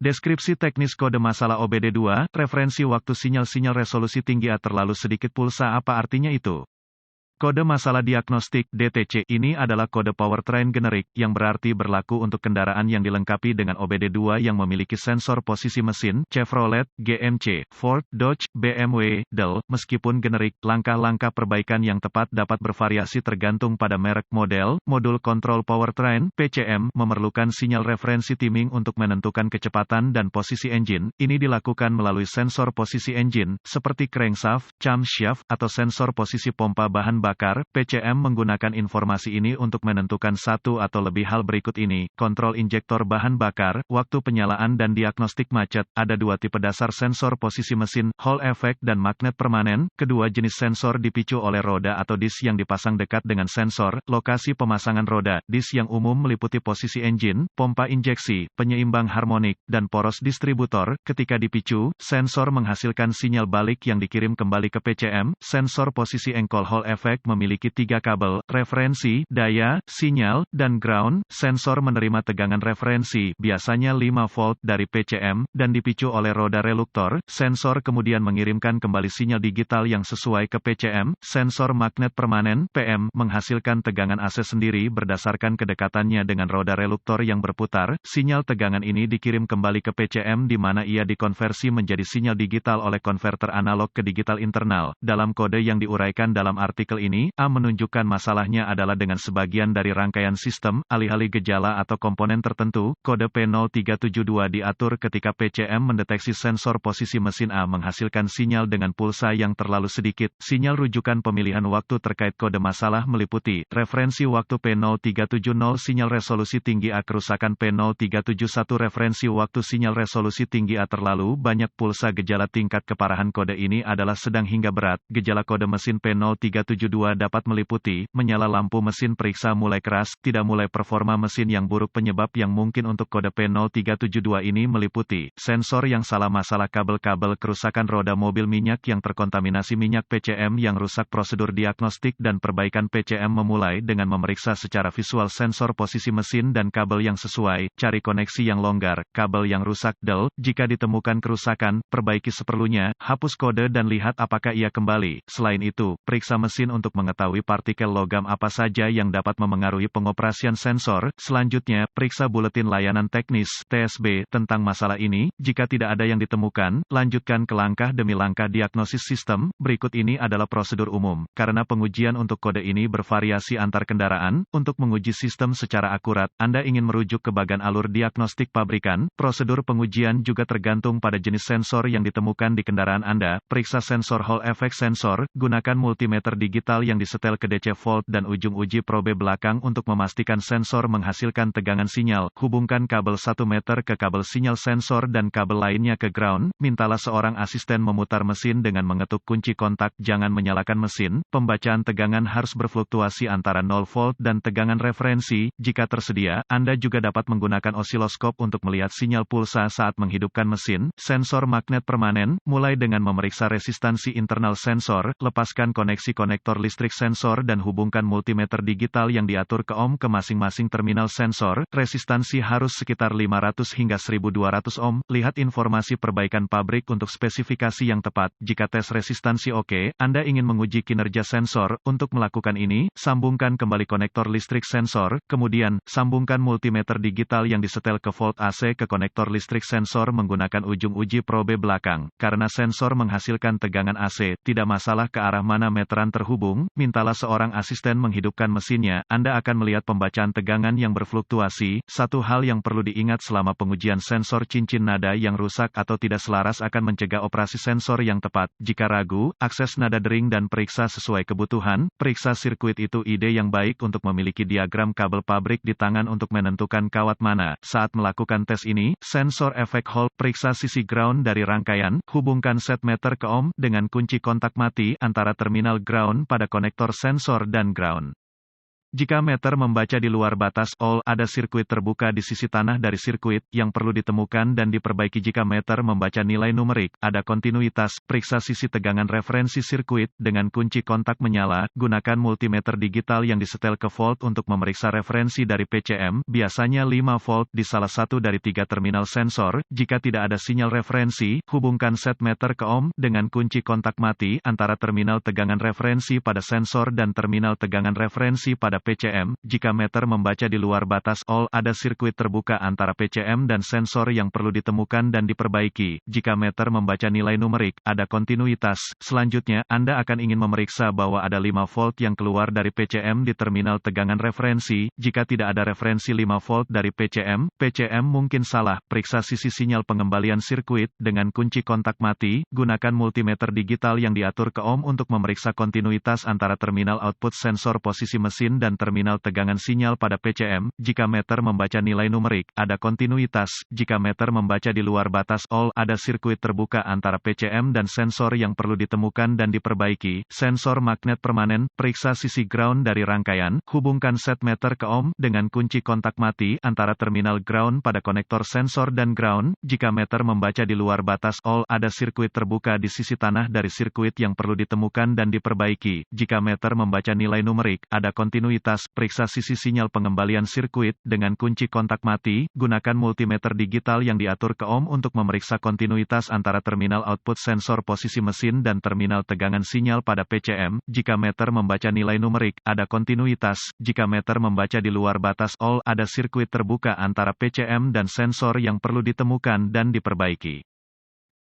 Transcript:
Deskripsi teknis kode masalah OBD2, referensi waktu sinyal-sinyal resolusi tinggi A terlalu sedikit pulsa. Apa artinya itu? Kode masalah diagnostik (DTC) ini adalah kode powertrain generik, yang berarti berlaku untuk kendaraan yang dilengkapi dengan OBD2 yang memiliki sensor posisi mesin, Chevrolet, GMC, Ford, Dodge, BMW, Dell. Meskipun generik, langkah-langkah perbaikan yang tepat dapat bervariasi tergantung pada merek model. Modul kontrol powertrain (PCM) memerlukan sinyal referensi timing untuk menentukan kecepatan dan posisi engine. Ini dilakukan melalui sensor posisi engine, seperti crankshaft, camshaft, atau sensor posisi pompa bahan bakar. PCM menggunakan informasi ini untuk menentukan satu atau lebih hal berikut ini: kontrol injektor bahan bakar, waktu penyalaan dan diagnostik macet. Ada dua tipe dasar sensor posisi mesin, Hall effect dan magnet permanen. Kedua jenis sensor dipicu oleh roda atau disk yang dipasang dekat dengan sensor. Lokasi pemasangan roda, disk yang umum meliputi posisi engine, pompa injeksi, penyeimbang harmonik, dan poros distributor. Ketika dipicu, sensor menghasilkan sinyal balik yang dikirim kembali ke PCM. Sensor posisi engkol Hall effect memiliki tiga kabel, referensi, daya, sinyal, dan ground. Sensor menerima tegangan referensi, biasanya 5 volt dari PCM, dan dipicu oleh roda reluktor. Sensor kemudian mengirimkan kembali sinyal digital yang sesuai ke PCM. Sensor magnet permanen, PM, menghasilkan tegangan AC sendiri berdasarkan kedekatannya dengan roda reluktor yang berputar. Sinyal tegangan ini dikirim kembali ke PCM di mana ia dikonversi menjadi sinyal digital oleh konverter analog ke digital internal. Dalam kode yang diuraikan dalam artikel ini, A menunjukkan masalahnya adalah dengan sebagian dari rangkaian sistem, alih-alih gejala atau komponen tertentu. Kode P0372 diatur ketika PCM mendeteksi sensor posisi mesin A menghasilkan sinyal dengan pulsa yang terlalu sedikit. Sinyal rujukan pemilihan waktu terkait kode masalah meliputi referensi waktu P0370 sinyal resolusi tinggi A kerusakan P0371 referensi waktu sinyal resolusi tinggi A terlalu banyak pulsa. Gejala tingkat keparahan kode ini adalah sedang hingga berat. Gejala kode mesin P0372 dapat meliputi, menyala lampu mesin periksa mulai keras, tidak mulai performa mesin yang buruk. Penyebab yang mungkin untuk kode P0372 ini meliputi, sensor yang salah, masalah kabel-kabel, kerusakan roda mobil, minyak yang terkontaminasi minyak, PCM yang rusak. Prosedur diagnostik dan perbaikan PCM memulai dengan memeriksa secara visual sensor posisi mesin dan kabel yang sesuai, cari koneksi yang longgar, kabel yang rusak, Del. Jika ditemukan kerusakan, perbaiki seperlunya, hapus kode dan lihat apakah ia kembali. Selain itu, periksa mesin untuk mengetahui partikel logam apa saja yang dapat memengaruhi pengoperasian sensor. Selanjutnya, periksa buletin layanan teknis (TSB) tentang masalah ini. Jika tidak ada yang ditemukan, lanjutkan ke langkah demi langkah diagnosis sistem. Berikut ini adalah prosedur umum. Karena pengujian untuk kode ini bervariasi antar kendaraan, untuk menguji sistem secara akurat, Anda ingin merujuk ke bagan alur diagnostik pabrikan. Prosedur pengujian juga tergantung pada jenis sensor yang ditemukan di kendaraan Anda. Periksa sensor Hall effect sensor, gunakan multimeter digital yang disetel ke DC volt dan ujung uji probe belakang untuk memastikan sensor menghasilkan tegangan sinyal. Hubungkan kabel 1 meter ke kabel sinyal sensor dan kabel lainnya ke ground. Mintalah seorang asisten memutar mesin dengan mengetuk kunci kontak. Jangan menyalakan mesin. Pembacaan tegangan harus berfluktuasi antara 0 volt dan tegangan referensi. Jika tersedia, Anda juga dapat menggunakan osiloskop untuk melihat sinyal pulsa saat menghidupkan mesin. Sensor magnet permanen, mulai dengan memeriksa resistansi internal sensor. Lepaskan koneksi konektor listrik sensor dan hubungkan multimeter digital yang diatur ke ohm ke masing-masing terminal sensor. Resistansi harus sekitar 500 hingga 1200 ohm. Lihat informasi perbaikan pabrik untuk spesifikasi yang tepat. Jika tes resistansi oke, Anda ingin menguji kinerja sensor. Untuk melakukan ini, sambungkan kembali konektor listrik sensor, kemudian, sambungkan multimeter digital yang disetel ke volt AC ke konektor listrik sensor menggunakan ujung uji probe belakang. Karena sensor menghasilkan tegangan AC, tidak masalah ke arah mana meteran terhubung. Mintalah seorang asisten menghidupkan mesinnya. Anda akan melihat pembacaan tegangan yang berfluktuasi. Satu hal yang perlu diingat selama pengujian sensor, cincin nada yang rusak atau tidak selaras akan mencegah operasi sensor yang tepat. Jika ragu, akses nada dering dan periksa sesuai kebutuhan. Periksa sirkuit itu ide yang baik untuk memiliki diagram kabel pabrik di tangan untuk menentukan kawat mana. Saat melakukan tes ini, sensor efek Hall, periksa sisi ground dari rangkaian. Hubungkan setmeter ke ohm dengan kunci kontak mati antara terminal ground pada konektor sensor dan ground. Jika meter membaca di luar batas all, ada sirkuit terbuka di sisi tanah dari sirkuit, yang perlu ditemukan dan diperbaiki. Jika meter membaca nilai numerik, ada kontinuitas, periksa sisi tegangan referensi sirkuit, dengan kunci kontak menyala, gunakan multimeter digital yang disetel ke volt untuk memeriksa referensi dari PCM, biasanya 5 volt di salah satu dari 3 terminal sensor. Jika tidak ada sinyal referensi, hubungkan set meter ke ohm, dengan kunci kontak mati, antara terminal tegangan referensi pada sensor dan terminal tegangan referensi pada PCM. Jika meter membaca di luar batas all, ada sirkuit terbuka antara PCM dan sensor yang perlu ditemukan dan diperbaiki. Jika meter membaca nilai numerik, ada kontinuitas. Selanjutnya, Anda akan ingin memeriksa bahwa ada 5 volt yang keluar dari PCM di terminal tegangan referensi. Jika tidak ada referensi 5 volt dari PCM, PCM mungkin salah. Periksa sisi sinyal pengembalian sirkuit, dengan kunci kontak mati, gunakan multimeter digital yang diatur ke ohm untuk memeriksa kontinuitas antara terminal output sensor posisi mesin dan terminal tegangan sinyal pada PCM. Jika meter membaca nilai numerik, ada kontinuitas. Jika meter membaca di luar batas all, ada sirkuit terbuka antara PCM dan sensor yang perlu ditemukan dan diperbaiki. Sensor magnet permanen, periksa sisi ground dari rangkaian, hubungkan set meter ke ohm, dengan kunci kontak mati, antara terminal ground pada konektor sensor dan ground. Jika meter membaca di luar batas all, ada sirkuit terbuka di sisi tanah dari sirkuit yang perlu ditemukan dan diperbaiki. Jika meter membaca nilai numerik, ada kontinuitas, periksa sisi sinyal pengembalian sirkuit, dengan kunci kontak mati, gunakan multimeter digital yang diatur ke ohm untuk memeriksa kontinuitas antara terminal output sensor posisi mesin dan terminal tegangan sinyal pada PCM. Jika meter membaca nilai numerik, ada kontinuitas. Jika meter membaca di luar batas all, ada sirkuit terbuka antara PCM dan sensor yang perlu ditemukan dan diperbaiki.